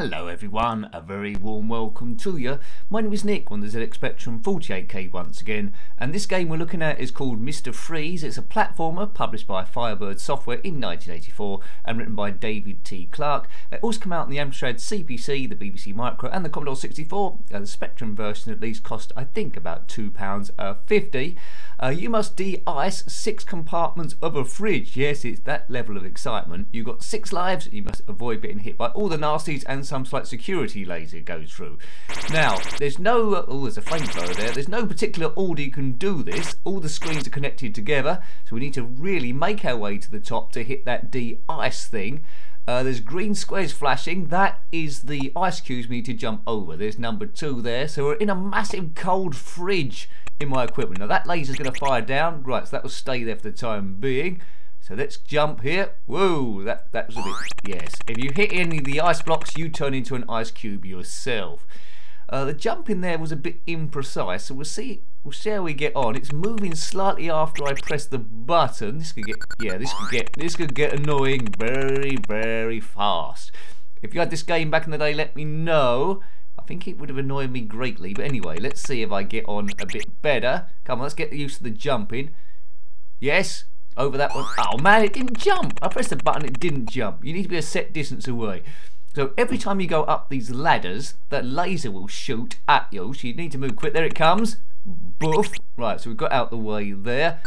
Hello everyone, a very warm welcome to you. My name is Nick on the ZXspectrum 48K once again, and this game we're looking at is called Mr. Freeze. It's a platformer published by Firebird Software in 1984 and written by David T. Clarke. It also came out on the Amstrad CPC, the BBC Micro and the Commodore 64. The Spectrum version at least cost I think about £2.50. You must de-ice 6 compartments of a fridge. Yes, it's that level of excitement. You've got 6 lives, you must avoid being hit by all the nasties and some slight security laser goes through. Now, there's no, there's a flamethrower there, there's no particular order you can do this. All the screens are connected together, so we need to really make our way to the top to hit that de-ice thing. There's green squares flashing, that is the ice cubes we need to jump over. There's number 2 there, so we're in a massive cold fridge in my equipment. Now that laser's going to fire down, right, so that will stay there for the time being. So let's jump here. Whoa, that was a bit, yes. If you hit any of the ice blocks, you turn into an ice cube yourself. The jump in there was a bit imprecise, so we'll see how we get on. It's moving slightly after I press the button. This could get, yeah, this could get annoying very, very fast. If you had this game back in the day, let me know. I think it would have annoyed me greatly, but anyway, let's see if I get on a bit better. Come on, let's get used to the jumping. Yes. Over that one. Oh man, it didn't jump. I pressed the button, it didn't jump. You need to be a set distance away. So every time you go up these ladders, that laser will shoot at you. So you need to move quick. There it comes. Boof. Right, so we've got out the way there.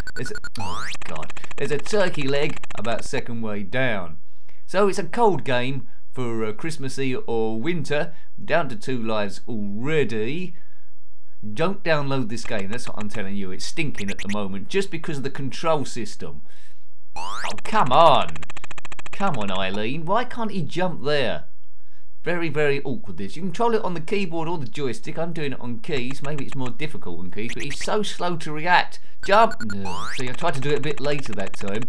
Oh god. There's a turkey leg about second way down. So it's a cold game for Christmassy or winter. Down to 2 lives already. Don't download this game, that's what I'm telling you. It's stinking at the moment just because of the control system. Oh, come on. Come on, Eileen. Why can't he jump there? Very, very awkward this. You can control it on the keyboard or the joystick. I'm doing it on keys. Maybe it's more difficult on keys, but he's so slow to react. Jump! No. See, I tried to do it a bit later that time.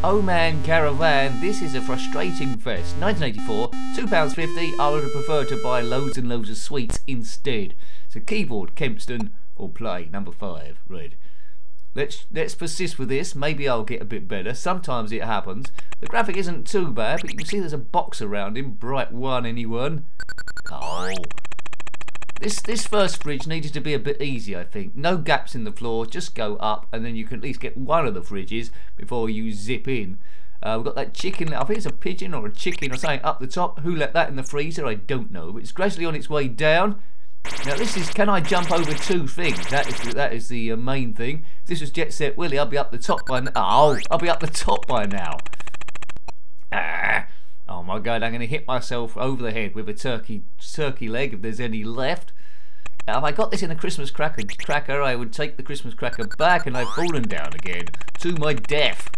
Oh man, Caravan, this is a frustrating fest. 1984, £2.50. I would have preferred to buy loads and loads of sweets instead. So keyboard, Kempston, or play, number 5, red. Let's persist with this. Maybe I'll get a bit better. Sometimes it happens. The graphic isn't too bad, but you can see there's a box around him. Bright 1, anyone? Oh. This first fridge needed to be a bit easy, I think. No gaps in the floor, just go up, and then you can at least get one of the fridges before you zip in. We've got that chicken, I think it's a pigeon or a chicken or something up the top. Who let that in the freezer? I don't know, but it's gradually on its way down. Now this is, can I jump over 2 things? That is the main thing. If this was Jet Set Willy, I'll be up the top by now. Oh, I'll be up the top by now. Oh my god, I'm going to hit myself over the head with a turkey leg if there's any left. Now, if I got this in a Christmas cracker, I would take the Christmas cracker back and I've fallen down again to my death.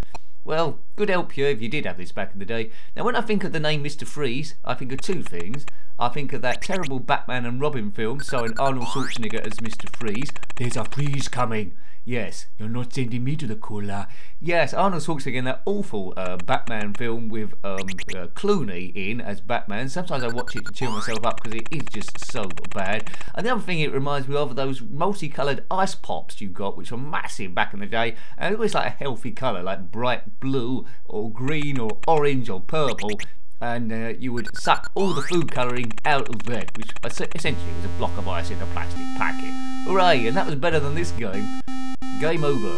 Well, good help you if you did have this back in the day. Now when I think of the name Mr. Freeze, I think of 2 things. I think of that terrible Batman and Robin film starring Arnold Schwarzenegger as Mr. Freeze. There's a freeze coming. Yes, you're not sending me to the cooler. Yes, Arnold Schwarzenegger in that awful Batman film with Clooney in as Batman. Sometimes I watch it to cheer myself up because it is just so bad. And the other thing it reminds me of are those multicoloured ice pops you got, which were massive back in the day. And it was like a healthy colour, like bright blue or green or orange or purple. And you would suck all the food colouring out of that, which essentially was a block of ice in a plastic packet. Hooray, and that was better than this game. Game over.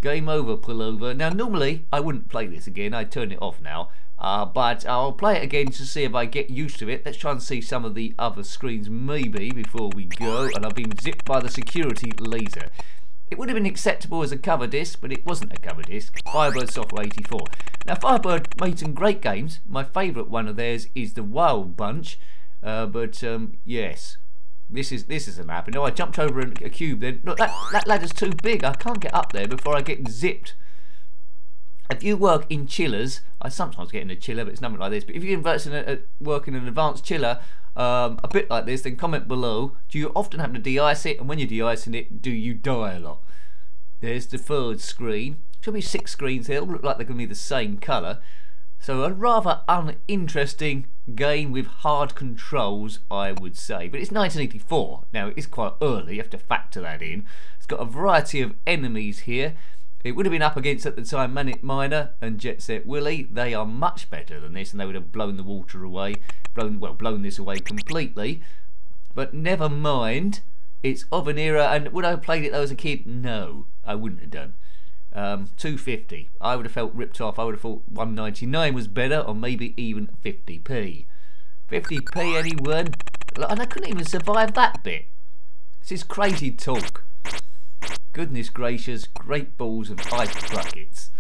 Game over, pullover. Now normally I wouldn't play this again, I'd turn it off now. But I'll play it again to see if I get used to it. Let's try and see some of the other screens maybe before we go. And I've been zipped by the security laser. It would have been acceptable as a cover disc, but it wasn't a cover disc. Firebird Software 84. Now Firebird made some great games. My favourite one of theirs is the Wild Bunch. Yes, this isn't happening. No, I jumped over a cube then. Look, that ladder's too big. I can't get up there before I get zipped. If you work in chillers, I sometimes get in a chiller, but it's nothing like this. But if you work in an advanced chiller, a bit like this, then comment below. Do you often have to de-ice it? And when you're de-icing it, do you die a lot? There's the 3rd screen. Should be 6 screens here. All look like they're going to be the same colour. So a rather uninteresting game with hard controls, I would say. But it's 1984. Now, it is quite early. You have to factor that in. It's got a variety of enemies here. It would have been up against, at the time, Manic Miner and Jet Set Willy. They are much better than this, and they would have blown the water away, blown this away completely. But never mind, it's of an era, and would I have played it though as a kid? No, I wouldn't have done. 250. I would have felt ripped off. I would have thought 199 was better, or maybe even 50p. 50p, anyone? And I couldn't even survive that bit. This is crazy talk. Goodness gracious, great balls of ice buckets.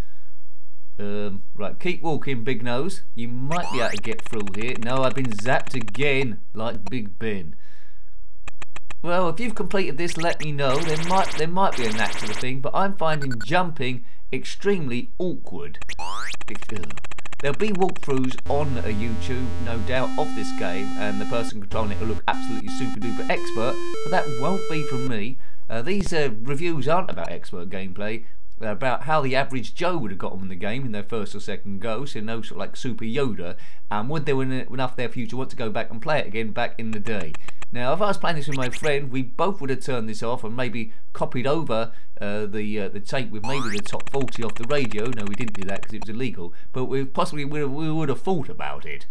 Right, keep walking, Big Nose. You might be able to get through here. No, I've been zapped again, like Big Ben. Well, if you've completed this, let me know. There might be a knack to the thing, but I'm finding jumping extremely awkward. There'll be walkthroughs on YouTube, no doubt, of this game, and the person controlling it will look absolutely super duper expert, but that won't be from me. These reviews aren't about expert gameplay. They're about how the average Joe would have got on in the game in their first or second go, so no sort of like Super Yoda, and would there be enough there for you to want to go back and play it again back in the day. Now, if I was playing this with my friend, we both would have turned this off and maybe copied over the tape with maybe the top 40 off the radio. No, we didn't do that because it was illegal, but we would have thought about it.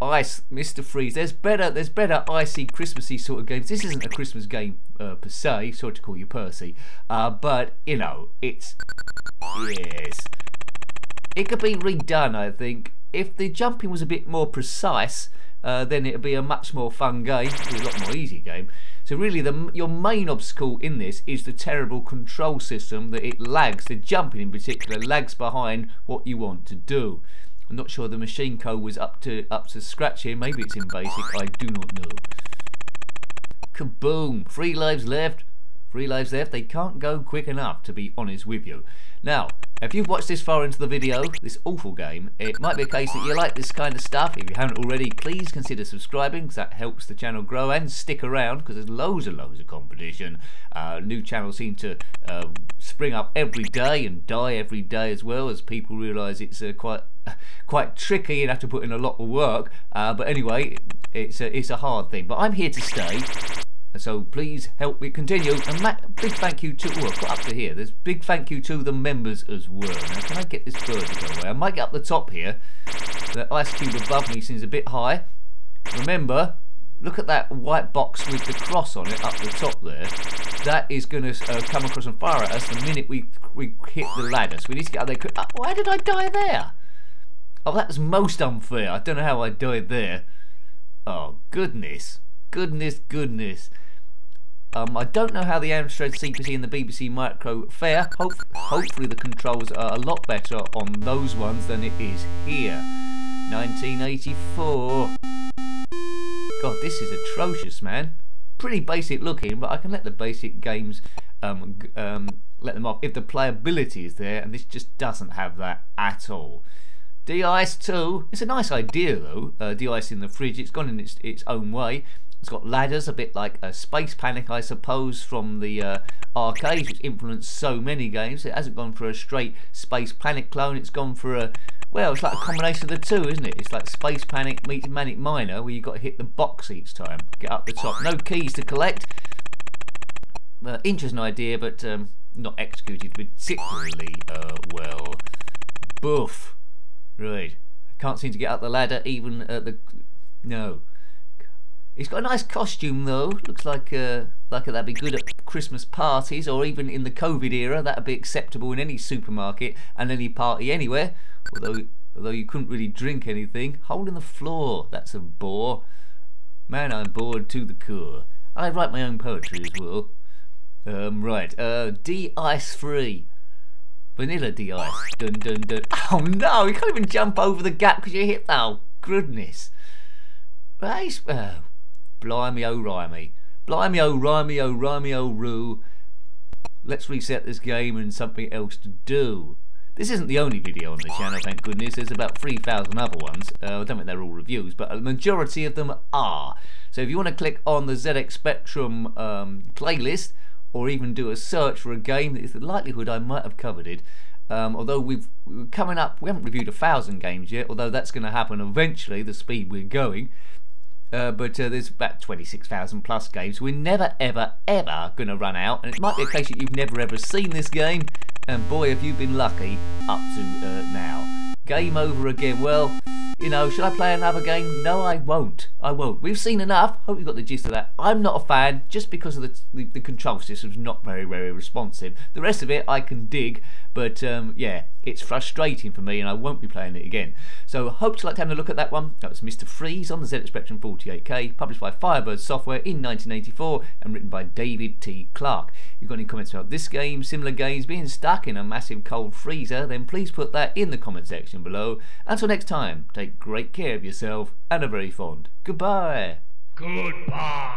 Ice, Mr. Freeze. There's better icy, Christmassy sort of games. This isn't a Christmas game per se. Sorry to call you Percy, but you know, it's yes. It could be redone, I think. If the jumping was a bit more precise, then it'd be a much more fun game. It'd be a lot more easy game. So really, your main obstacle in this is the terrible control system that it lags. The jumping in particular lags behind what you want to do. I'm not sure the machine code was up to scratch here. Maybe it's in basic. I do not know. Kaboom! 3 lives left. 3 lives left. They can't go quick enough, to be honest with you. Now, if you've watched this far into the video, this awful game, it might be a case that you like this kind of stuff. If you haven't already, please consider subscribing, because that helps the channel grow, and stick around because there's loads of competition. New channels seem to spring up every day and die every day as well, as people realise it's quite tricky and have to put in a lot of work. But anyway, it's a hard thing. But I'm here to stay. So please help me continue, and big thank you to, I've got up to here, there's big thank you to the members as well. Now can I get this bird to go away? I might get up the top here. The ice cube above me seems a bit high. Remember, look at that white box with the cross on it up the top there. That is going to come across and fire at us the minute we hit the ladder. So we need to get up there. Why did I die there? Oh, that's most unfair. I don't know how I died there. Oh, goodness. Goodness. I don't know how the Amstrad CPC and the BBC Micro fare. Hopefully the controls are a lot better on those ones than it is here. 1984. God, this is atrocious, man. Pretty basic looking, but I can let the basic games let them off if the playability is there, and this just doesn't have that at all. De-ice 2. It's a nice idea though. De-ice in the fridge. It's gone in its own way. It's got ladders, a bit like a Space Panic, I suppose, from the arcades, which influenced so many games. It hasn't gone for a straight Space Panic clone. It's gone for a, well, it's like a combination of the two, isn't it? It's like Space Panic meets Manic Miner, where you've got to hit the box each time, get up the top. No keys to collect. Interesting idea, but not executed particularly well. Boof. Right. Can't seem to get up the ladder, even at the... No. It's got a nice costume though. Looks like that'd be good at Christmas parties, or even in the COVID era. That'd be acceptable in any supermarket and any party anywhere. Although you couldn't really drink anything. Hole in the floor. That's a bore. Man, I'm bored to the core. I write my own poetry as well. Right. De-ice free. Vanilla de-ice. Dun dun dun. Oh no! You can't even jump over the gap because you hit. Oh goodness. Blimey oh rimey. Blimey oh rimey oh rimey oh roo. Let's reset this game and something else to do. This isn't the only video on the channel, thank goodness. There's about 3,000 other ones. I don't think they're all reviews, but a majority of them are. So if you want to click on the ZXspectrum playlist, or even do a search for a game, there's the likelihood I might have covered it. Although we're coming up, we haven't reviewed 1,000 games yet, although that's going to happen eventually, the speed we're going. but there's about 26,000 plus games. We're never ever ever going to run out, and it might be a case that you've never ever seen this game, and boy have you been lucky up to now. Game over again. Well, you know, should I play another game? No, I won't. I won't. We've seen enough. Hope you got the gist of that. I'm not a fan just because of the control system's not very responsive. The rest of it I can dig, but yeah, it's frustrating for me and I won't be playing it again. So hope you liked having a look at that one. That was Mr. Freeze on the ZXspectrum 48K, published by Firebird Software in 1984 and written by David T. Clark. If you've got any comments about this game, similar games, being stuck in a massive cold freezer, then please put that in the comment section below. Until next time, take great care of yourself and are very fond. Goodbye. Goodbye.